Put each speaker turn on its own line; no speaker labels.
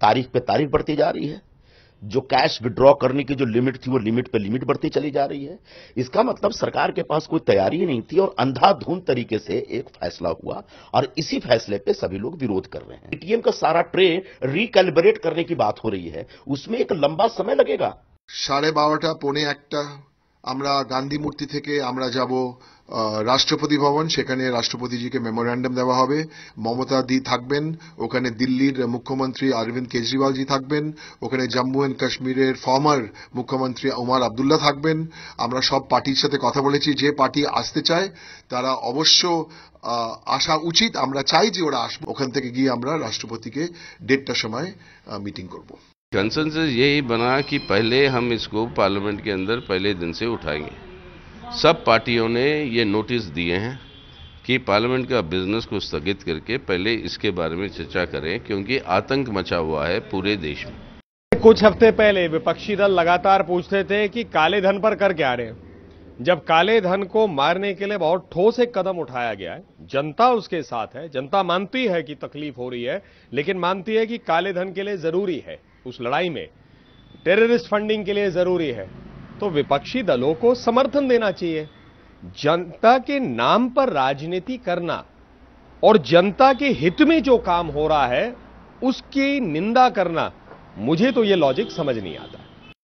तारीख पे तारीख बढ़ती जा रही है। जो कैश विड्रॉ करने की जो लिमिट थी वो लिमिट पे लिमिट बढ़ती चली जा रही है। इसका मतलब सरकार के पास कोई तैयारी ही नहीं थी और अंधाधुंध तरीके से एक फैसला हुआ और इसी फैसले पे सभी लोग विरोध कर रहे हैं। एटीएम का सारा ट्रे रिकैलिब्रेट करने की बात हो रही है, उसमें एक लंबा समय लगेगा।
12:30 পৌনে 1টা আমরা গান্ধী মূর্তি থেকে আমরা যাব রাষ্ট্রপতি ভবন। সেখানে রাষ্ট্রপতিজিকে মেমোরেন্ডাম দেওয়া হবে। মমতা দি থাকবেন ওখানে, দিল্লির মুখ্যমন্ত্রী অরবিন্দ কেজরিওয়াল জি থাকবেন ওখানে, জম্মু এন্ড কাশ্মীরের ফর্মার মুখ্যমন্ত্রী ওমর আব্দুল্লাহ থাকবেন। আমরা সব পার্টির সাথে কথা বলেছি, যে পার্টি আসতে চায় তারা অবশ্য আসা উচিত। আমরা চাই যে ওরা আসবে। ওখান থেকে গিয়ে আমরা রাষ্ট্রপতিকে 1:30টার সময় মিটিং করব।
कंसेंसस यही बना कि पहले हम इसको पार्लियामेंट के अंदर पहले दिन से उठाएंगे। सब पार्टियों ने ये नोटिस दिए हैं कि पार्लियामेंट का बिजनेस को स्थगित करके पहले इसके बारे में चर्चा करें, क्योंकि आतंक मचा हुआ है पूरे देश में।
कुछ हफ्ते पहले विपक्षी दल लगातार पूछते थे कि काले धन पर कर क्या रहे हैं। जब काले धन को मारने के लिए बहुत ठोस एक कदम उठाया गया है, जनता उसके साथ है, जनता मानती है कि तकलीफ हो रही है, लेकिन मानती है कि काले धन के लिए जरूरी है, उस लड़ाई में टेररिस्ट फंडिंग के लिए जरूरी है, तो विपक्षी दलों को समर्थन देना चाहिए। जनता के नाम पर राजनीति करना और जनता के हित में जो काम हो रहा है उसकी निंदा करना, मुझे तो ये लॉजिक समझ नहीं आता।